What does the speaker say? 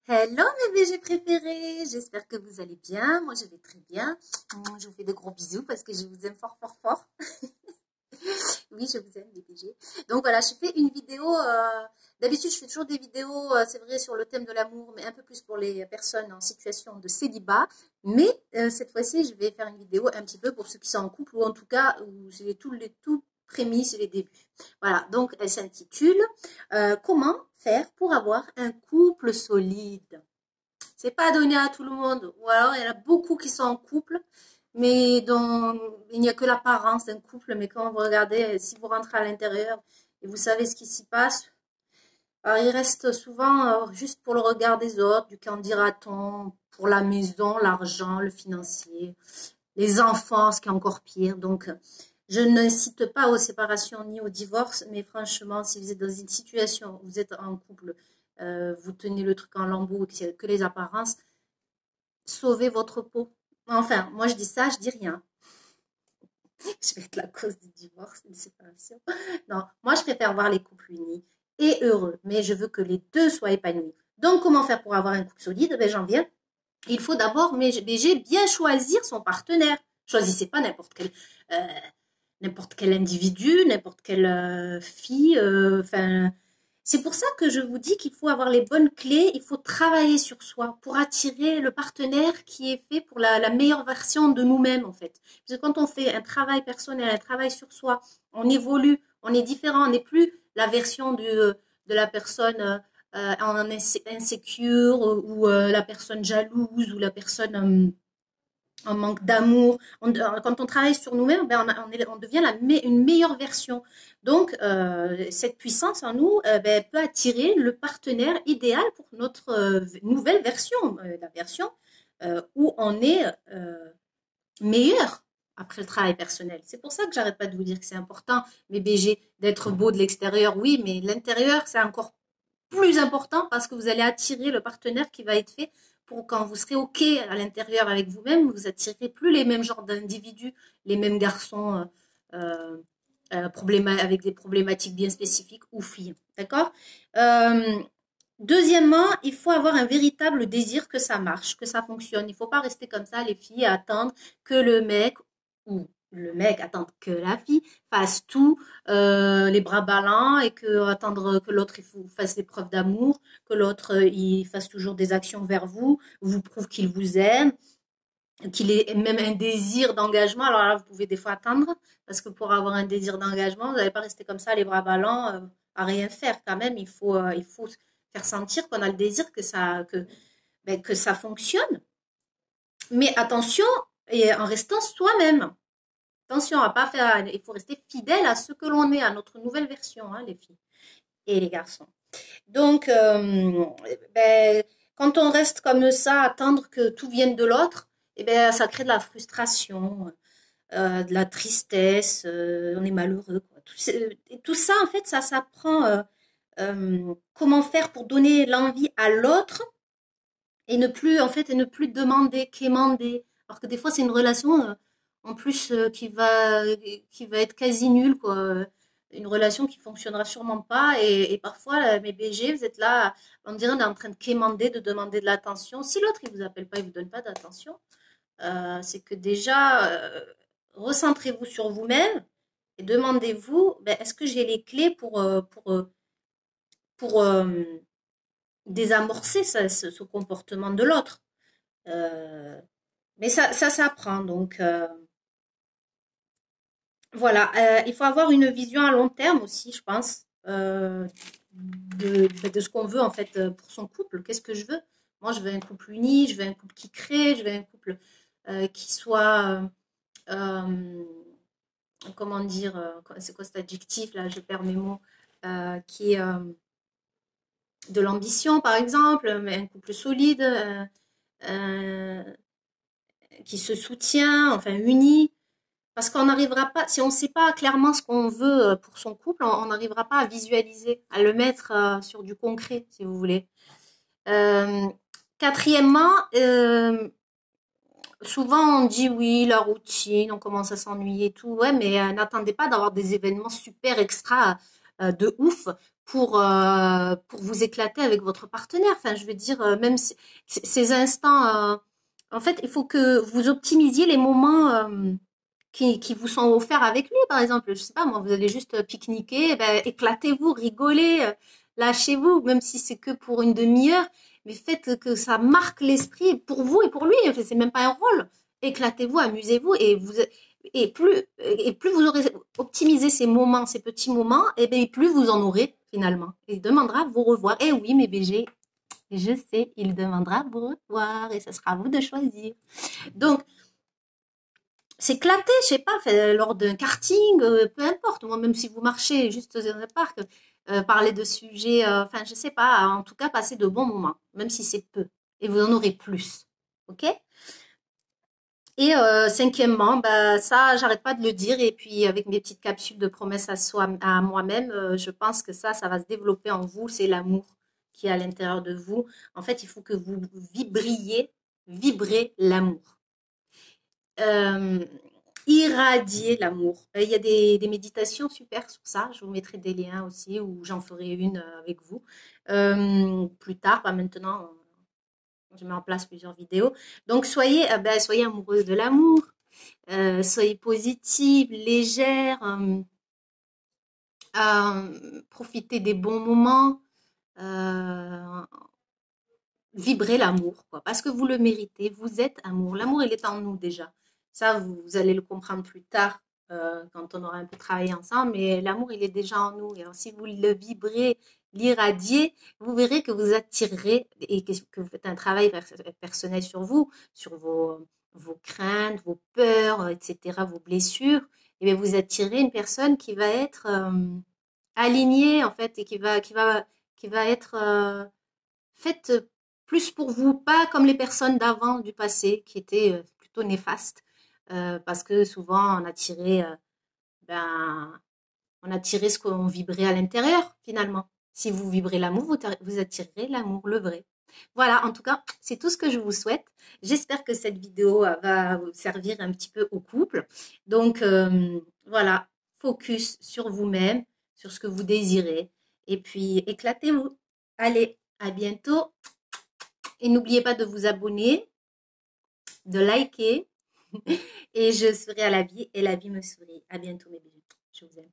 Hello mes BG préférés, j'espère que vous allez bien. Moi je vais très bien. Je vous fais de gros bisous parce que je vous aime fort fort fort. Oui, je vous aime les BG. Donc voilà, je fais une vidéo. D'habitude je fais toujours des vidéos, c'est vrai, sur le thème de l'amour, mais un peu plus pour les personnes en situation de célibat. Mais cette fois-ci, je vais faire une vidéo un petit peu pour ceux qui sont en couple ou en tout cas où j'ai tout prémices, les débuts. Voilà, donc elle s'intitule Comment faire pour avoir un couple solide. C'est pas donné à tout le monde. Ou alors, il y en a beaucoup qui sont en couple, mais dont il n'y a que l'apparence d'un couple. Mais quand vous regardez, si vous rentrez à l'intérieur et vous savez ce qui s'y passe, alors il reste souvent juste pour le regard des autres, du qu'en dira-t-on, pour la maison, l'argent, le financier, les enfants, ce qui est encore pire. Donc, je n'incite pas aux séparations ni au divorce, mais franchement, si vous êtes dans une situation où vous êtes en couple, vous tenez le truc en lambeaux, que les apparences, sauvez votre peau. Enfin, moi je dis ça, je dis rien. Je vais être la cause du divorce, d'une séparation. Non, moi je préfère voir les couples unis et heureux, mais je veux que les deux soient épanouis. Donc, comment faire pour avoir un couple solide? Ben, j'en viens. Il faut d'abord, mais j'ai bien choisir son partenaire. Choisissez pas euh, n'importe quel individu, n'importe quelle fille. Enfin, c'est pour ça que je vous dis qu'il faut avoir les bonnes clés, il faut travailler sur soi pour attirer le partenaire qui est fait pour la meilleure version de nous-mêmes en fait. Parce que quand on fait un travail personnel, un travail sur soi, on évolue, on est différent, on n'est plus la version de la personne en insécure ou la personne jalouse ou la personne en manque d'amour. Quand on travaille sur nous-mêmes, ben on devient une meilleure version. Donc, cette puissance en nous ben, peut attirer le partenaire idéal pour notre nouvelle version, la version où on est meilleur après le travail personnel. C'est pour ça que j'arrête pas de vous dire que c'est important, mes BG, d'être beau de l'extérieur, oui, mais l'intérieur, c'est encore plus important parce que vous allez attirer le partenaire qui va être fait pour quand vous serez OK à l'intérieur avec vous-même, vous attirerez plus les mêmes genres d'individus, les mêmes garçons avec des problématiques bien spécifiques ou filles. D'accord. Deuxièmement, il faut avoir un véritable désir que ça marche, que ça fonctionne. Il ne faut pas rester comme ça, les filles, à attendre que le mec ou le mec attendre que la fille fasse tout, les bras ballants et que attendre que l'autre fasse des preuves d'amour, que l'autre il fasse toujours des actions vers vous, vous prouve qu'il vous aime, qu'il ait même un désir d'engagement. Alors là, vous pouvez des fois attendre parce que pour avoir un désir d'engagement, vous n'allez pas rester comme ça, les bras ballants, à rien faire quand même. Il faut faire sentir qu'on a le désir que ça fonctionne. Mais attention, et en restant soi-même. Attention à pas faire, il faut rester fidèle à ce que l'on est, à notre nouvelle version, hein, les filles et les garçons. Donc, ben, quand on reste comme ça, attendre que tout vienne de l'autre, eh ben, ça crée de la frustration, de la tristesse, on est malheureux. Quoi. Tout ça, en fait, ça s'apprend comment faire pour donner l'envie à l'autre et ne plus, en fait, et ne plus demander, quémander. Alors que des fois, c'est une relation, en plus, qui va être quasi nulle, quoi. Une relation qui fonctionnera sûrement pas. Et parfois, mes BG, vous êtes là, on dirait, on est en train de quémander, de demander de l'attention. Si l'autre, il vous appelle pas, il vous donne pas d'attention, c'est que déjà, recentrez-vous sur vous-même et demandez-vous, ben, est-ce que j'ai les clés pour désamorcer ce comportement de l'autre. Euh, mais ça s'apprend. Donc, voilà. Il faut avoir une vision à long terme aussi, je pense, de ce qu'on veut, en fait, pour son couple. Qu'est-ce que je veux? Moi, je veux un couple uni, je veux un couple qui crée, je veux un couple qui soit, euh, comment dire, c'est quoi cet adjectif, là, je perds mes mots, qui est de l'ambition, par exemple, mais un couple solide, euh, qui se soutient, enfin uni. Parce qu'on n'arrivera pas, si on ne sait pas clairement ce qu'on veut pour son couple, on n'arrivera pas à visualiser, à le mettre sur du concret, si vous voulez. Euh, Quatrièmement, souvent on dit oui, la routine, on commence à s'ennuyer et tout, ouais, mais n'attendez pas d'avoir des événements super extra de ouf pour vous éclater avec votre partenaire. Enfin, je veux dire, même ces instants, en fait, il faut que vous optimisiez les moments qui vous sont offerts avec lui, par exemple. Je sais pas, moi, vous allez juste pique-niquer, eh ben, éclatez-vous, rigolez, lâchez-vous, même si c'est que pour une demi-heure, mais faites que ça marque l'esprit pour vous et pour lui. Enfin, c'est même pas un rôle. Éclatez-vous, amusez-vous et plus vous aurez optimisé ces moments, ces petits moments, et bien plus vous en aurez finalement. Il demandera à vous revoir. Et oui, mes BG, je sais, il demandera à vous revoir et ce sera à vous de choisir. Donc, s'éclater, je sais pas, lors d'un karting, peu importe. Moi, même si vous marchez juste dans un parc, parler de sujets, enfin, je sais pas, en tout cas, passer de bons moments, même si c'est peu. Et vous en aurez plus. OK? Et cinquièmement, bah, ça, j'arrête pas de le dire. Et puis, avec mes petites capsules de promesses à soi, à moi-même, je pense que ça va se développer en vous. C'est l'amour qui est à l'intérieur de vous. En fait, il faut que vous vibrez l'amour. Euh, Irradier l'amour. Il y a des méditations super sur ça. Je vous mettrai des liens aussi, ou j'en ferai une avec vous plus tard. Pas maintenant, je mets en place plusieurs vidéos. Donc, soyez amoureuse de l'amour. Soyez positive, légère, profitez des bons moments, euh, vibrez l'amour, quoi, parce que vous le méritez, vous êtes amour. L'amour, il est en nous déjà. Ça, vous allez le comprendre plus tard quand on aura un peu travaillé ensemble, mais l'amour, il est déjà en nous. Et alors, si vous le vibrez, l'irradiez, vous verrez que vous attirerez et que vous faites un travail personnel sur vous, sur vos craintes, vos peurs, etc., vos blessures, et bien vous attirez une personne qui va être alignée, en fait, et qui va être faite plus pour vous, pas comme les personnes d'avant, du passé, qui étaient plutôt néfastes, parce que souvent ben, on attirait ce qu'on vibrait à l'intérieur, finalement. Si vous vibrez l'amour, vous attirerez l'amour, le vrai. Voilà, en tout cas, c'est tout ce que je vous souhaite. J'espère que cette vidéo va vous servir un petit peu au couple. Donc, voilà, focus sur vous-même, sur ce que vous désirez. Et puis, éclatez-vous. Allez, à bientôt. Et n'oubliez pas de vous abonner, de liker. Et je serai à la vie et la vie me sourit. À bientôt, mes bisous. Je vous aime.